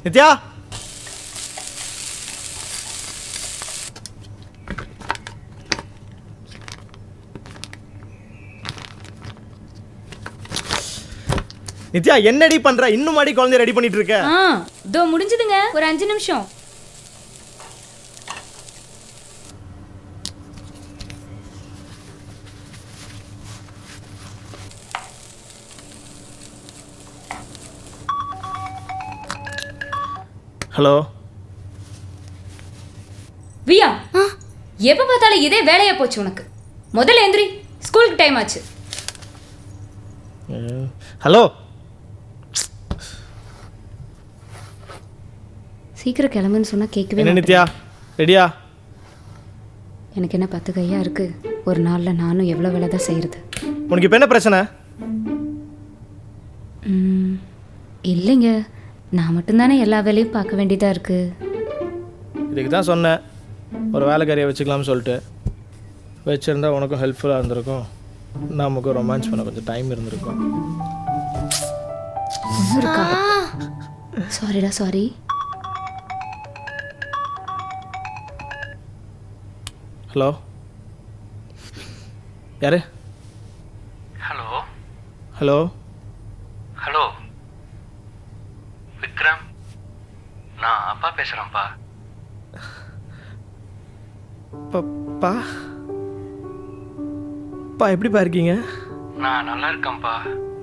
நித்யா நித்யா என்னடி பண்ற? இன்னும் அடி குழந்தை ரெடி பண்ணிட்டு இருக்க? இதோ முடிஞ்சதுங்க, ஒரு 5 நிமிஷம். ஹலோ வியா, எப்ப பார்த்தாலும் இதே வேலையா போச்சு உனக்கு. முதல்ல எந்திரி, ஸ்கூலுக்கு டைம் ஆச்சு. ஹலோ சீக்கிரம் கிளம்புன்னு சொன்னா கேட்கவே என்ன நித்யா ரெடியா? எனக்கு என்ன 10 கையா இருக்கு. ஒரு நாள்ல நானும் எவ்வளவு வேலை தான் செய்யறது. உனக்கு இப்போ என்ன பிரச்சனை? இல்லைங்க, நான் மட்டும்தானே எல்லா வேலையும் பார்க்க வேண்டியதா இருக்கு. இதுக்கு தான் சொன்னேன் ஒரு வேலைக்காரியை வச்சுக்கலாம்னு சொல்லிட்டு. வச்சுருந்தா உனக்கும் ஹெல்ப்ஃபுல்லாக இருந்திருக்கும், நமக்கும் ரொமான்ஸ் பண்ண கொஞ்சம் டைம் இருந்திருக்கும். சாரிடா, சாரி. ஹலோ யாரு? ஹலோ ஹலோ ஹலோ விக்ரம், நான் அப்பா பேசுகிறேன்ப்பா. பா பா எப்படிப்பா இருக்கீங்க? நான் நல்லா இருக்கேன்ப்பா.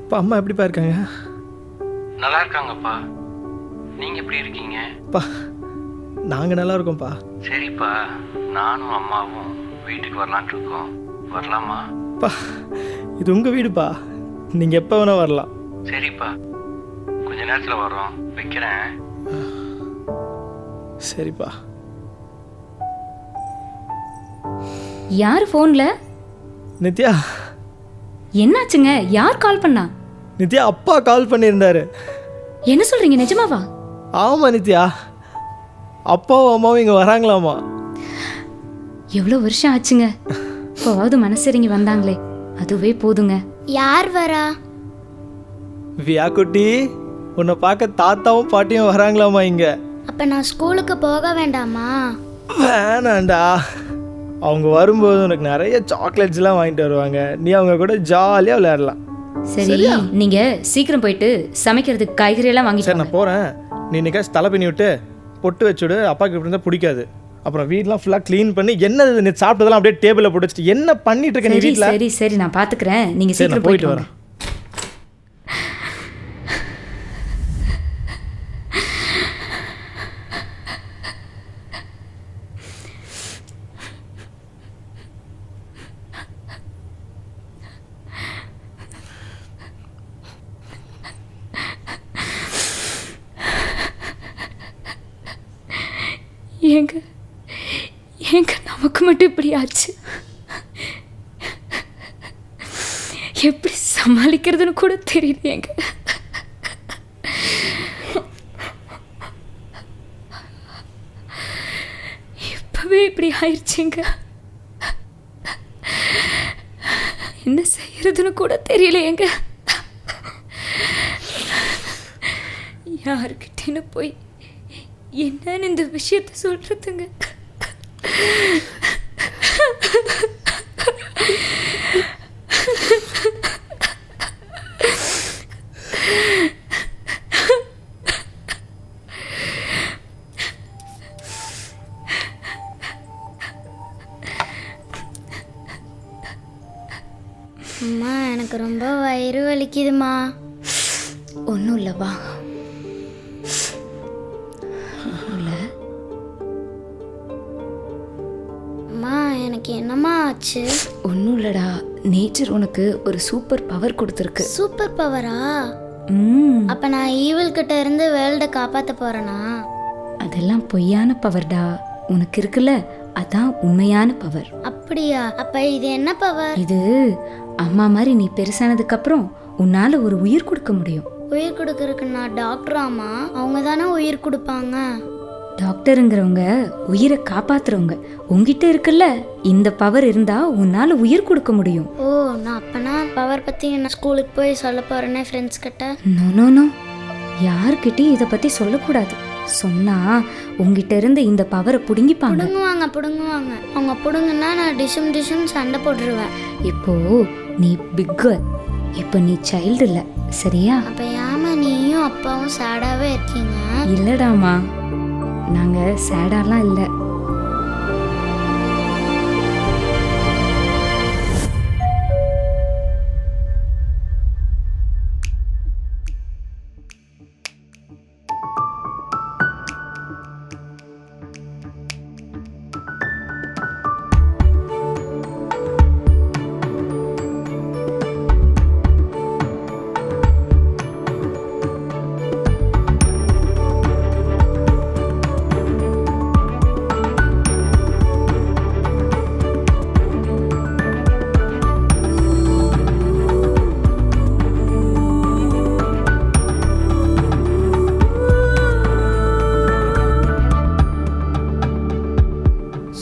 பா அம்மா எப்படிப்பா இருக்காங்க? நல்லா இருக்காங்கப்பா. நீங்கள் எப்படி இருக்கீங்க? பா நாங்கள் நல்லா இருக்கோம்ப்பா. சரிப்பா, நானும் அம்மாவும் வீட்டுக்கு வரலான்ட்டு இருக்கோம். வரலாமா? பா இது உங்கள் வீடுப்பா, நீங்கள் எப்போ வேணால் வரலாம். சரிப்பா, கொஞ்ச நேரத்தில் வரோம், வைக்கிறேன். சரிப்பா. யார் ஃபோன்ல? நித்யா. என்னாச்சுங்க? யார் கால் பண்ணா? நித்யா அப்பா கால் பண்ணியிருந்தாரு. என்ன சொல்றீங்க, நிஜமாவா? ஆமாம் நித்யா, அப்பாவும் அம்மாவும் இங்கே வராங்களாமா. எவ்வளோ வருஷம் ஆச்சுங்க, இப்போவாவது மனசரிங்கி வந்தாங்களே, அதுவே போதுங்க. யார் வரா? வியா குட்டி, உன்னை பார்க்க தாத்தாவும் பாட்டியும் வராங்களாமா இங்கே. அப்போ நான் ஸ்கூலுக்கு போக வேண்டாமா? வேணாண்டா, அவங்க வரும்போது உனக்கு நிறைய சாக்லேட்ஸ்லாம் வாங்கிட்டு வருவாங்க, நீ அவங்க கூட ஜாலியாக விளையாடலாம். சரி, நீங்க சீக்கிரம் போயிட்டு சமைக்கிறதுக்கு காய்கறி எல்லாம் வாங்கி. சரி நான் போகிறேன், நீ இன்னைக்கு தலை பண்ணி விட்டு பொட்டு வச்சுடு. அப்பாவுக்கு இப்படி இருந்தால் பிடிக்காது. அப்புறம் வீடெலாம் ஃபுல்லாக க்ளீன் பண்ணி என்னது நீ சாப்பிட்டதெல்லாம் அப்படியே டேபிளில் போட்டு வச்சுட்டு என்ன பண்ணிட்டு இருக்க நீ வீட்டில்? சரி சரி, நான் பார்த்துக்கிறேன், நீங்கள் சரி நான் சீக்கிரம் போயிட்டு போயிட்டு வரேன். ஏங்க ஏங்க நமக்கு மட்டும் இப்படி ஆச்சு? எப்படி சமாளிக்கிறதுன்னு கூட தெரியல. ஏங்க இப்பவே இப்படி ஆயிடுச்சுங்க, என்ன செய்யறதுன்னு கூட தெரியலையேங்க. யாருக்கிட்டேன்னு போய் என்னன்னு இந்த விஷயத்த சொல்றதுங்க? அம்மா, எனக்கு ரொம்ப வயிறு வலிக்குதுமா. ஒன்றும் இல்லைவா? அம்மா, எனக்கு என்னம்மா ஆச்சு? ஒன்றும் இல்லடா, நேச்சர் உனக்கு ஒரு சூப்பர் பவர் கொடுத்துருக்கு. சூப்பர் பவரா? அப்ப நான் ஈவில் கிட்ட இருந்து வேர்ல்ட காப்பாத்த போறேனா? அதெல்லாம் பொய்யான பவர்டா, உனக்கு இருக்குல்ல அதான் உண்மையான பவர். அப்படியா? அப்ப இது என்ன பவர்? இது அம்மா மாதிரி நீ பெருசானதுக்கு அப்புறம் உன்னால ஒரு உயிர் கொடுக்க முடியும். உயிர் கொடுக்கறதுக்கு நான் டாக்டராமா? அவங்க தானே உயிர் கொடுப்பாங்க. டாக்டருங்கிறவங்க உயிரை காப்பாத்துறவங்க. உங்ககிட்ட இருக்குல்ல இந்த பவர் இருந்தா உன்னால உயிர் கொடுக்க முடியும். ஓ, நான் அப்பனா பவர் பத்தி நான் ஸ்கூலுக்கு போய் சொல்ல போறேனே ஃப்ரெண்ட்ஸ் கிட்ட. நோ நோ நோ, யார்கிட்டயும் இதை பத்தி சொல்லக்கூடாது. சொன்னா உங்ககிட்ட இருந்து இந்த பவரை புடுங்கிப்பாங்க. புடுங்குவாங்க அவங்க புடுங்கன்னா நான் டிஷும் சண்டை போட்டுருவேன். இப்போ நீ பிக், இப்போ நீ சைல்டு இல்லை, சரியா? அப்போ ஏமா நீயும் அப்பாவும் சேடாகவே இருக்கீங்க? இல்லடாமா, நாங்கள் சேடாலாம் இல்லை.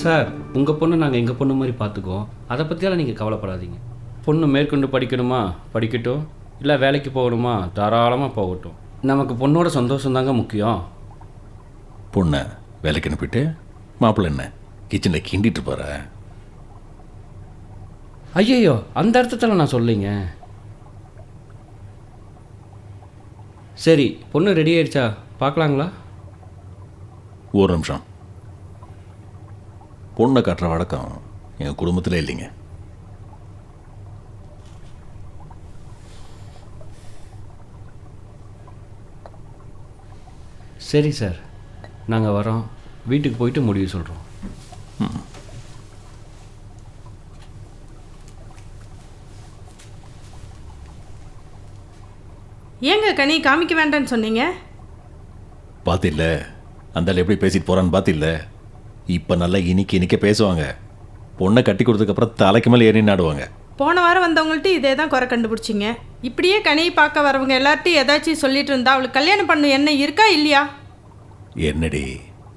சார், உங்கள் பொண்ணு நாங்கள் எங்கள் பொண்ணு மாதிரி பார்த்துக்குவோம். அதை பற்றியெல்லாம் நீங்கள் கவலைப்படாதீங்க. பொண்ணு மேற்கொண்டு படிக்கணுமா படிக்கட்டும், இல்லை வேலைக்கு போகணுமா தாராளமாக போகட்டும். நமக்கு பொண்ணோட சந்தோஷம் தாங்க முக்கியம். பொண்ணை வேலைக்கு அனுப்பிட்டு மாப்பிள்ளை என்ன கிச்சனில் கிண்டிட்டு போகிற? ஐயையோ, அந்த அர்த்தத்தில் நான் சொல்லிங்க. சரி, பொண்ணு ரெடி ஆயிடுச்சா? பார்க்கலாங்களா? ஒரு நிமிஷம். பொண்ணை காட்டுற வழக்கம் எங்கள் குடும்பத்தில் இல்லைங்க. சரி சார், நாங்கள் வரோம். வீட்டுக்கு போயிட்டு முடிவு சொல்கிறோம். ஏங்க கனி காமிக்க வேண்டான்னு சொன்னீங்க? பார்த்தில்ல அந்த எப்படி பேசிட்டு போகிறான்னு பார்த்தில்ல? இப்போ நல்லா இனிக்க பேசுவாங்க. பொண்ணை கட்டி கொடுத்ததுக்கப்புறம் தலைக்கு மேலே ஏறி நாடுவாங்க. போன வாரம் வந்தவங்கள்ட்ட இதே தான் குறை கண்டுபிடிச்சிங்க. இப்படியே கனியை பார்க்க வரவங்க எல்லார்ட்டையும் ஏதாச்சும் சொல்லிட்டு இருந்தா அவளுக்கு கல்யாணம் பண்ணு என்ன இருக்கா இல்லையா? என்னடி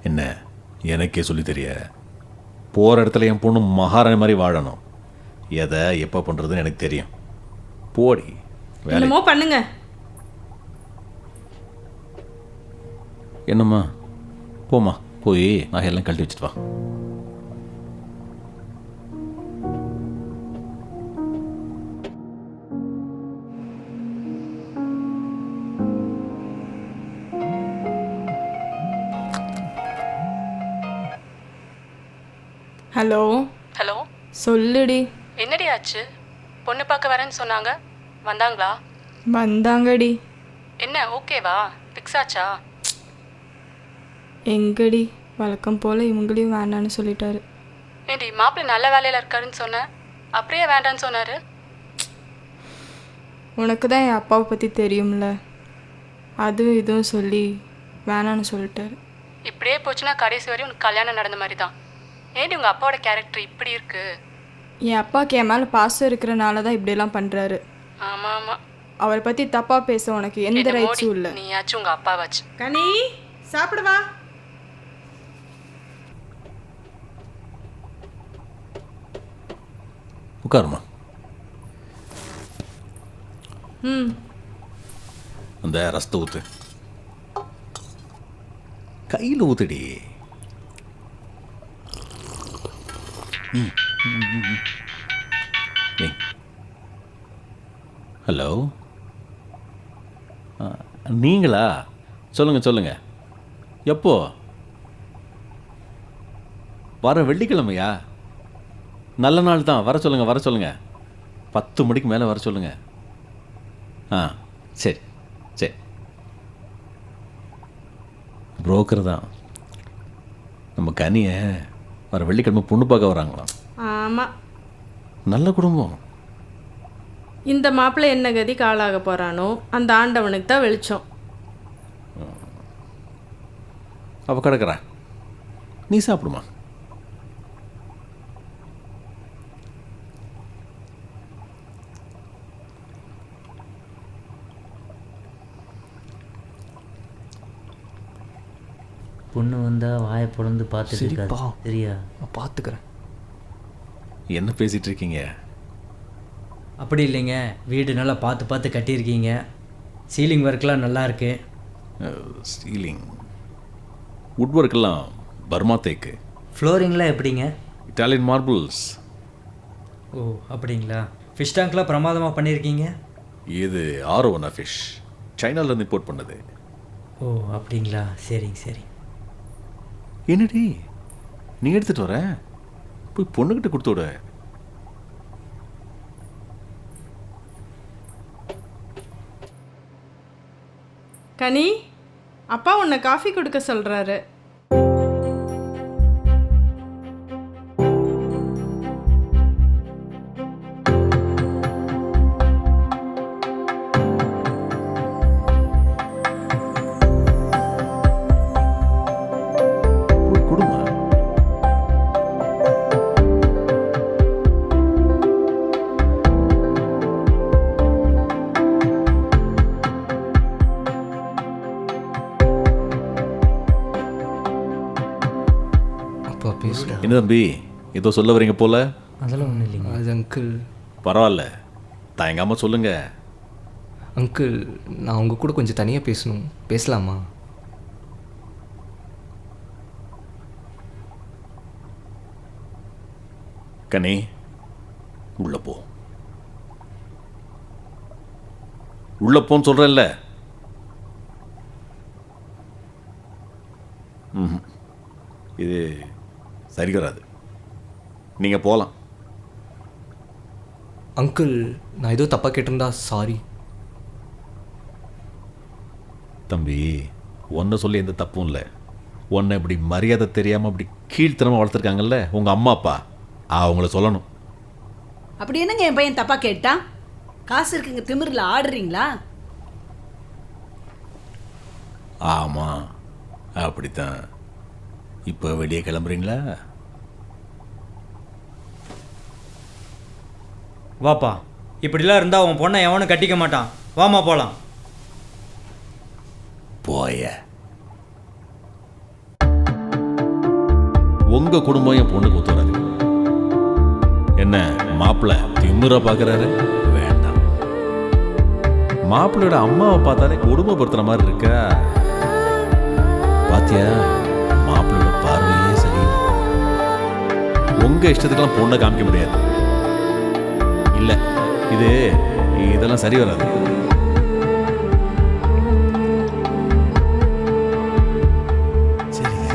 என்ன எனக்கே சொல்லி தெரிய? போகிற இடத்துல என் பொண்ணு மகாராணி மாதிரி வாழணும். எதை எப்போ பண்ணுறதுன்னு எனக்கு தெரியும். போடி வேலை. என்னமோ பண்ணுங்க. என்னம்மா போம்மா, போய் நகையெல்லாம் கழட்டி வச்சுட்டு வா. ஹலோ ஹலோ, சொல்லுடி. என்னடி ஆச்சு? பொண்ணு பார்க்க வரேன்னு சொன்னாங்க, வந்தாங்களா? வந்தாங்கடி. என்ன ஓகேவா? ஃபிக்ஸ் ஆச்சா? எங்கடி, வழக்கம் போல் இவங்களையும் வேண்டான்னு சொல்லிட்டாரு. ஏண்டி, மாப்பிள்ளை நல்ல வேலையில் இருக்காருன்னு சொன்னேன், அப்படியே வேண்டான்னு சொன்னார். உனக்கு தான் என் அப்பாவை பற்றி தெரியும்ல, அதுவும் இதுவும் சொல்லி வேணான்னு சொல்லிட்டாரு. இப்படியே போச்சுன்னா கடைசி வரையும் உனக்கு கல்யாணம் நடந்த மாதிரி தான். ஏண்டி உங்கள் அப்பாவோட கேரக்டர் இப்படி இருக்கு? என் அப்பாவுக்கு என் மேலே பாசம் இருக்கிறனால தான் இப்படியெல்லாம் பண்ணுறாரு. ஆமாம் ஆமாம், அவரை பற்றி தப்பாக பேச உனக்கு எந்த ரைட்ஸும் இல்லை. நீயாச்சும் உங்கள் அப்பாவாச்சு. கனி சாப்பிடுவா. உட்காருமா. அந்த ரசத்தை ஊற்று, கையில் ஊத்துடி. ஹலோ, நீங்களா? சொல்லுங்க. எப்போ? வர வெள்ளிக்கிழமையா? நல்ல நாள் தான். வர சொல்லுங்க. 10 மணிக்கு மேலே வர சொல்லுங்க. சரி. புரோக்கர் தான். நம்ம கனியை வர வெள்ளிக்கிழமை பொண்ணு பார்க்க வராங்களாம். ஆமாம், நல்ல குடும்பம். இந்த மாப்பிள்ளை என்ன கதி காலாக போகிறானோ அந்த ஆண்டவனுக்கு தான் வெளிச்சம். அவ கிடக்குறா, நீ சாப்பிடுமா. பொண்ணு வந்தால் வாயை பிறந்து பார்த்துட்டு இருக்காது, சரியா? பார்த்துக்கிறேன். என்ன பேசிகிட்டு இருக்கீங்க? அப்படி இல்லைங்க, வீடு நல்லா பார்த்து கட்டியிருக்கீங்க. சீலிங் ஒர்க்லாம் நல்லா இருக்கு. சீலிங் வுட் ஒர்க்கெல்லாம் பர்மா தேக்கு, ஃப்ளோரிங்லாம் எப்படிங்க? Italian marbles. ஓ அப்படிங்களா? ஃபிஷ் டேங்க்லாம் பிரமாதமாக பண்ணியிருக்கீங்க. இது ஆரோவனா ஃபிஷ், சைனாலேருந்து இம்போர்ட் பண்ணது. ஓ அப்படிங்களா? சரிங்க சரி. என்னடி நீ எடுத்துகிட்டு வர? போய் பொண்ணுக்கிட்ட கொடுத்து விட. கனி, அப்பா உன்னை காஃபி கொடுக்க சொல்கிறாரு. போய் கொடுமா. அப்பா பேசு. என்ன தம்பி ஏதோ சொல்ல வரீங்க போல? அதெல்லாம் ஒன்றும் இல்லைங்க. அது அங்கிள். பரவாயில்ல, தயங்காமல் சொல்லுங்க. அங்கிள், நான் உங்கள் கூட கொஞ்சம் தனியாக பேசணும். பேசலாமா? கனி உள்ள போ. உள்ள போன்னு சொல்கிறேன்ல. இது சரி வராது, நீங்கள் போகலாம். அங்கிள், நான் ஏதோ தப்பாக கேட்டிருந்தா சாரி. தம்பி ஒன்றை சொல்லி எந்த தப்பும் இல்லை. உன்னை இப்படி மரியாதை தெரியாமல் இப்படி கீழ்த்தனமாக வளர்த்துருக்காங்கல்ல உங்கள் அம்மா அப்பா, அவங்கள சொல்லணும். அப்படி என்னங்க என் பையன் தப்பா கேட்டான்? காசு இருக்குங்க திமிரில் ஆடுறீங்களா? ஆமாம் அப்படித்தான். இப்போ வெளியே கிளம்புறீங்களா? வாப்பா, இப்படிலாம் இருந்தால் உன் பொண்ணை எவனும் கட்டிக்க மாட்டான். வாமா போகலாம். போய உங்க குடும்பம் என் பொண்ணுக்கு ஒத்து வராது. என்ன மாப்பிள்ளை திமிரா பார்க்குறாரு? வேண்டாம். மாப்பிள்ளையோட அம்மாவை பார்த்தாலே குடும்பப்படுத்துற மாதிரி இருக்கா. பாத்தியா, மாப்பிள்ளையோட பார்வையே சரி. உங்க இஷ்டத்துக்கெல்லாம் பொண்ணை காமிக்க முடியாது. இல்லை, இதெல்லாம் சரி வராது. சரிங்க,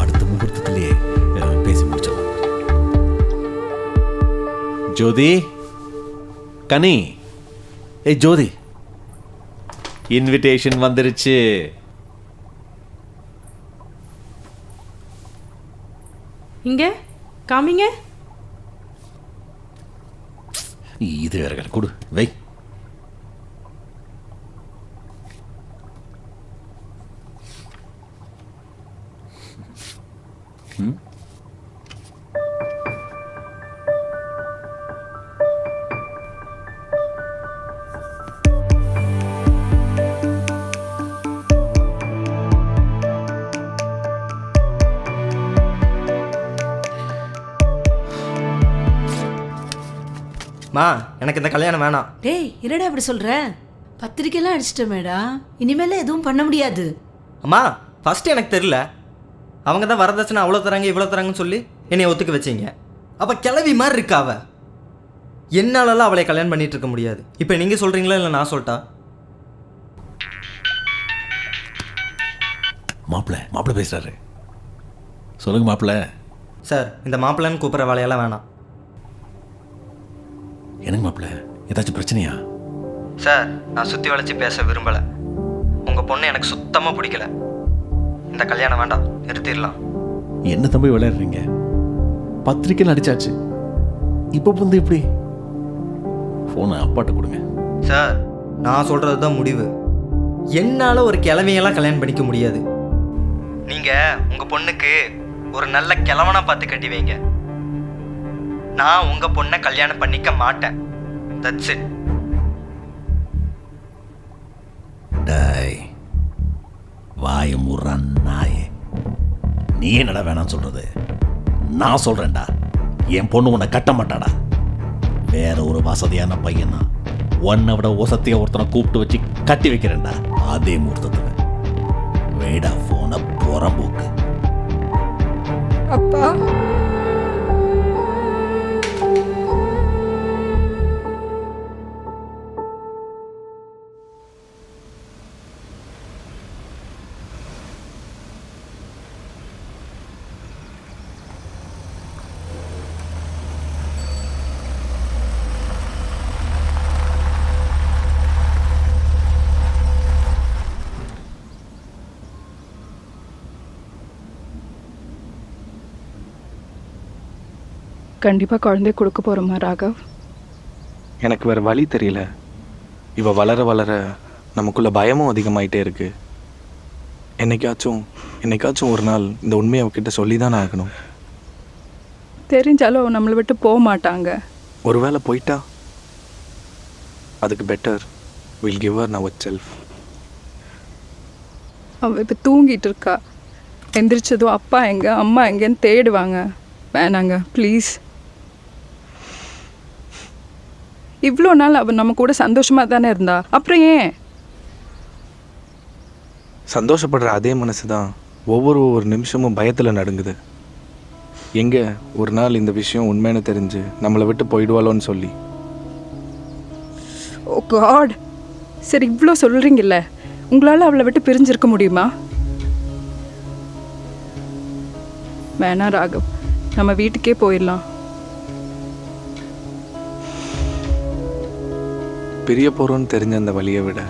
அடுத்த முகூர்த்தத்திலேயே பேசி முடிச்சிடலாம். ஜோதி, கனி, ஏய் ஜோதி, இன்விடேஷன் வந்துருச்சு. இங்கே காமிங்க. இது வேற கொடு, வை. மா, எனக்கு இந்த கல்யாணம் வேணாம். டேய் என்னடா இப்படி சொல்ற? பத்திரிக்கைலாம் அடிச்சிட்டமேடா, இனிமேல எதுவும் பண்ண முடியாது. அம்மா, ஃபஸ்ட்டு எனக்கு தெரியல. அவங்க தான் வரதட்சணை அவ்வளோ தராங்க இவ்வளோ தராங்கன்னு சொல்லி என்னை ஒத்துக்க வச்சிங்க. அவள் கிளவி மாதிரி இருக்கா அவ. என்னாலலாம் அவளை கல்யாணம் பண்ணிட்டு இருக்க முடியாது. இப்போ நீங்கள் சொல்கிறீங்களா இல்லை நான் சொல்லிட்டா? மாப்பிள்ளை பேசுறாரு. சொல்லுங்க மாப்பிள்ளை. சார், இந்த மாப்பிள்ளைன்னு கூப்பிட்ற வேலையெல்லாம் வேணாம். எனக்கு மாப்பிள்ளை ஏதாச்சும் பிரச்சனையா? சார், நான் சுற்றி வளைச்சி பேச விரும்பலை. உங்கள் பொண்ணு எனக்கு சுத்தமாக பிடிக்கல. இந்த கல்யாணம் வேண்டாம், நிறுத்திடலாம். என்ன தம்பி விளையாடுறீங்க? பத்திரிக்கையில் அடிச்சாச்சு, இப்போ வந்து இப்படி? ஃபோனை அப்பாட்ட கொடுங்க. சார், நான் சொல்கிறது தான் முடிவு. என்னால் ஒரு கிழமையெல்லாம் கல்யாணம் பண்ணிக்க முடியாது. நீங்கள் உங்கள் பொண்ணுக்கு ஒரு நல்ல கிழவனா பார்த்து கட்டி வைங்க. நான் உங்கள் பொண்ணை கல்யாணம் பண்ணிக்க மாட்டேன். That's it. டாய் வாய முறான் நாயே, நீ என்னடா வேணாம்னு சொல்றது? நான் சொல்றேன்டா, என் பொண்ணு உன்னை கட்ட மாட்டாடா. வேற ஒரு வசதியான பையனா உன்னை விட வசதியா ஒருத்தனை கூப்பிட்டு வச்சு கட்டி வைக்கிறேன்டா. அதே முகூர்த்தத்தில் வேடா போன புறம்போக்கு. அப்பா கண்டிப்பாக குழந்தைய கொடுக்க போகிறோமா ராகவ்? எனக்கு வேறு வழி தெரியல. இவ வளர வளர நமக்குள்ள பயமும் அதிகமாயிட்டே இருக்கு. என்னைக்காச்சும் ஒரு நாள் இந்த உண்மையை அவகிட்ட சொல்லி தான் ஆகணும். தெரிஞ்சாலும் அவன் நம்மளை விட்டு போக மாட்டாங்க. ஒருவேளை போயிட்டா அதுக்கு better will give her our self. அவள் இப்போ தூங்கிட்டு இருக்கா. எந்திரிச்சதும் அப்பா எங்கே அம்மா எங்கேன்னு தேடுவாங்க. வேணாங்க ப்ளீஸ். இவ்வளோ நாள் அவள் நம்ம கூட சந்தோஷமாக தானே இருந்தா, அப்புறம் ஏன்? சந்தோஷப்படுற அதே மனசு தான் ஒவ்வொரு நிமிஷமும் பயத்தில் நடுங்குது. எங்கே ஒரு நாள் இந்த விஷயம் உண்மைன்னு தெரிஞ்சு நம்மளை விட்டு போயிடுவாளோன்னு சொல்லி. ஓ காட், சரி இவ்வளோ சொல்கிறீங்கல்ல, உங்களால் அவளை விட்டு பிரிஞ்சிருக்க முடியுமா? வேணாம் ராகவ், நம்ம வீட்டுக்கே போயிடலாம். பிரிய போகிறோன்னு தெரிஞ்ச அந்த வழியை விட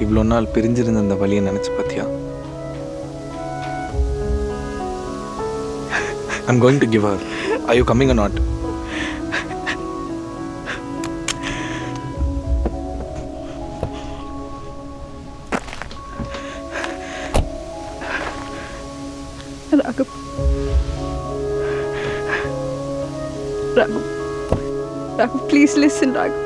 இவ்வளோ நாள் பிரிஞ்சிருந்த அந்த வழியை நினச்சி பார்த்தியா? I'm going to give her. Are you coming or not? Raghav, Raghav, Raghav, please listen, Raghav.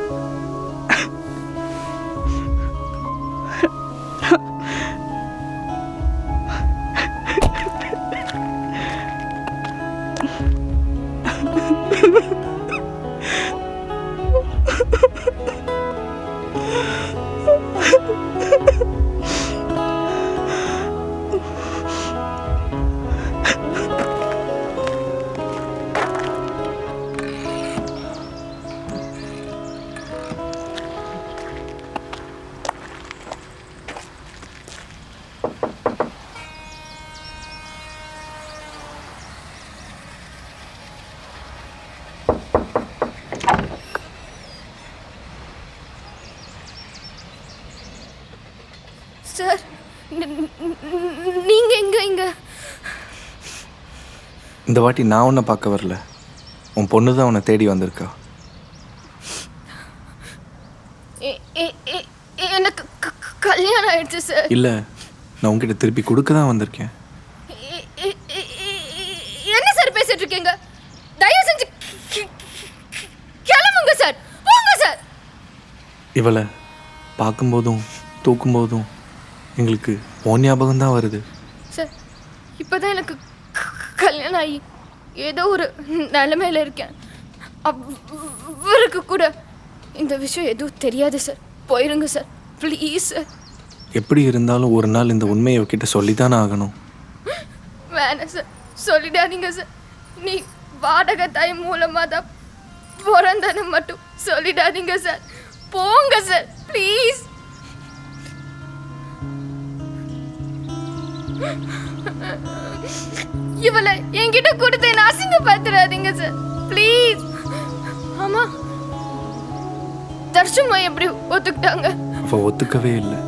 Sir, நீங்க எங்க? இந்த வாட்டி நான் உன்னை பார்க்க வரல, உன் பொண்ணு தான் உன்னை தேடி வந்திருக்கா. எனக்கு கல்யாணம் ஆயிடுச்சு சார். இல்லை, நான் உங்ககிட்ட திருப்பி கொடுக்க தான் வந்திருக்கேன். என்ன சார் பேசிட்டு இருக்கீங்க? தயவு செஞ்சு கிளம்புங்க சார், போங்க சார். இவளை பார்க்கும்போதும் தூக்கும்போதும் எங்களுக்கு உன் ஞாபகம் தான் வருது சார். இப்போதான் எனக்கு கல்யாணம் ஆகி ஏதோ ஒரு நிலைமையில இருக்கேன். அவருக்கு கூட இந்த விஷயம் எதுவும் தெரியாது சார். போயிருங்க சார் ப்ளீஸ் சார். எப்படி இருந்தாலும் ஒரு நாள் இந்த உண்மையை அவகிட்ட சொல்லித்தானே ஆகணும். வேணாம் சார், சொல்லிடாதீங்க சார். நீ வாடகை தாய் மூலமாக தான் பிறந்தன மட்டும் சொல்லிடாதீங்க சார். போங்க சார் ப்ளீஸ். இவளை என்கிட்ட கொடுத்து என்ன அசிங்கப்படுத்தாதீங்க சார் ப்ளீஸ். ஆமா, தர்ஷமா எப்படி ஒத்துக்கிட்டாங்க? அவ ஒத்துக்கவே இல்லை.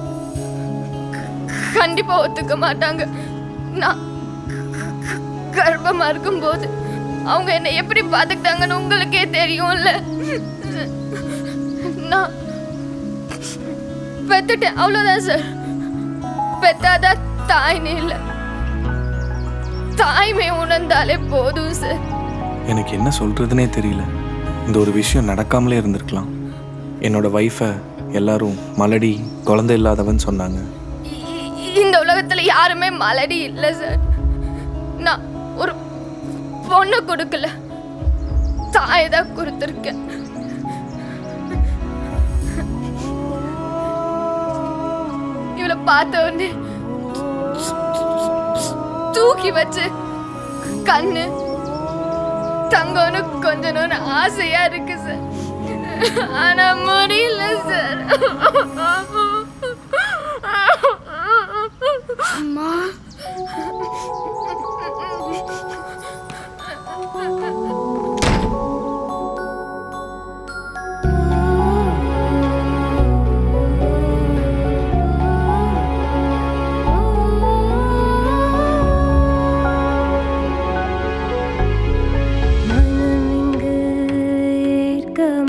கண்டிப்பா ஒத்துக்க மாட்டாங்க. நான் கர்ப்பமா இருக்கும்போது அவங்க என்ன எப்படி பார்த்துக்கிட்டாங்கன்னு உங்களுக்கே தெரியும்ல. நான் பெத்துட்டேன், அவ்வளோதான் சார். பெத்தாதான் தாய்னே இல்லை, தாய்மை உணர்ந்தாலே போதும் சார். எனக்கு என்ன சொல்றதுனே தெரியல. இந்த ஒரு விஷயம் நடக்காமலே இருந்திருக்கலாம். என்னோட வைஃபை எல்லாரும் மலடி, குழந்தை இல்லாதவன் சொன்னாங்க. இந்த உலகத்துல யாருமே மலடி இல்லை சார். நான் ஒரு பொண்ணு கொடுக்கல, தாயை தான் கொடுத்துருக்கேன். இவளை பார்த்த உடனே தூக்கி வச்சு கண்ணு தங்கம்னு கொஞ்சம் ஆசையா இருக்கு சார். ஆனா முடியல சார். அம்மா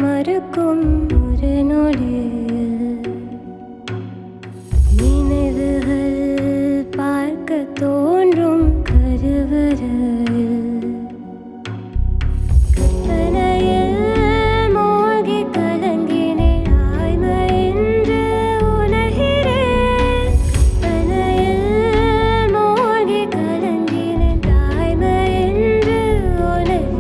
மறக்கும் ஒரு நொடியில் நினைவுகள் பார்க்க தோன்றும் கருவறையில் கற்பனையில் மூழ்கி கலங்கினேன் ஆய்மை என்று உணர்கிறேன். கற்பனையில் மூழ்கி கலங்கினேன் ஆய்மை என்று உணர்கிறேன்.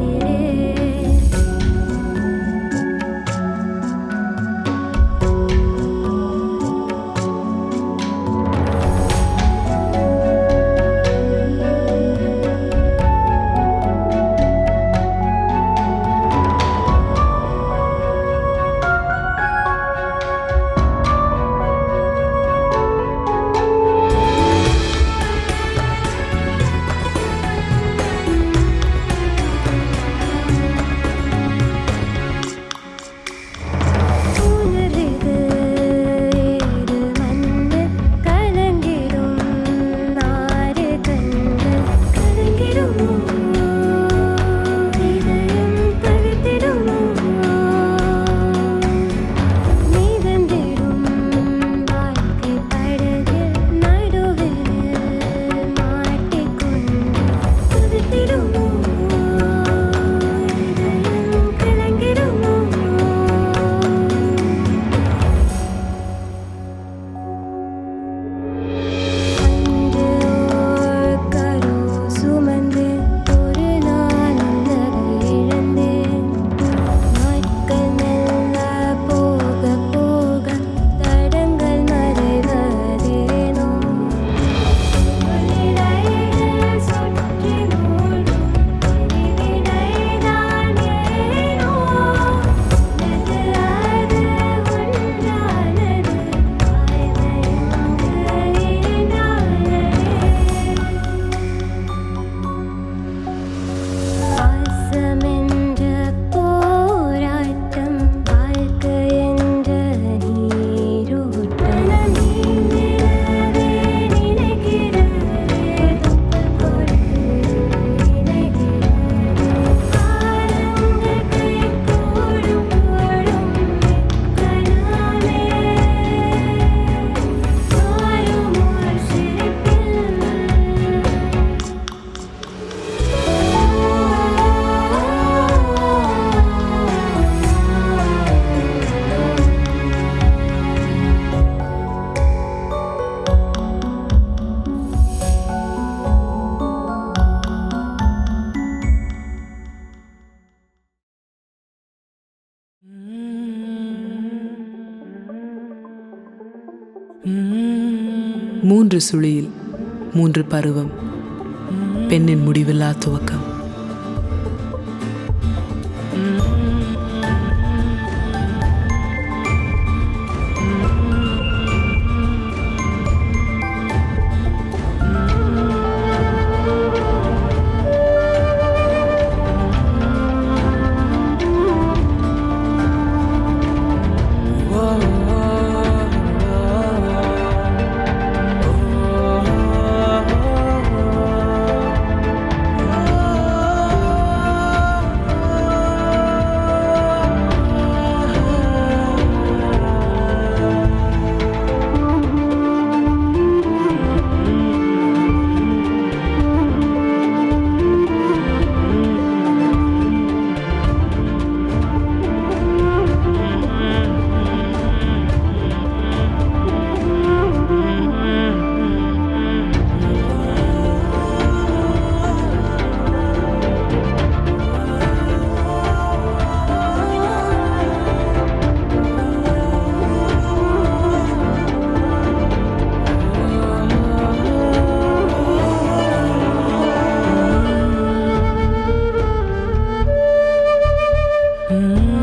மூன்று சுழியில் 3 பருவம், பெண்ணின் முடிவில்லா துவக்கம். ம்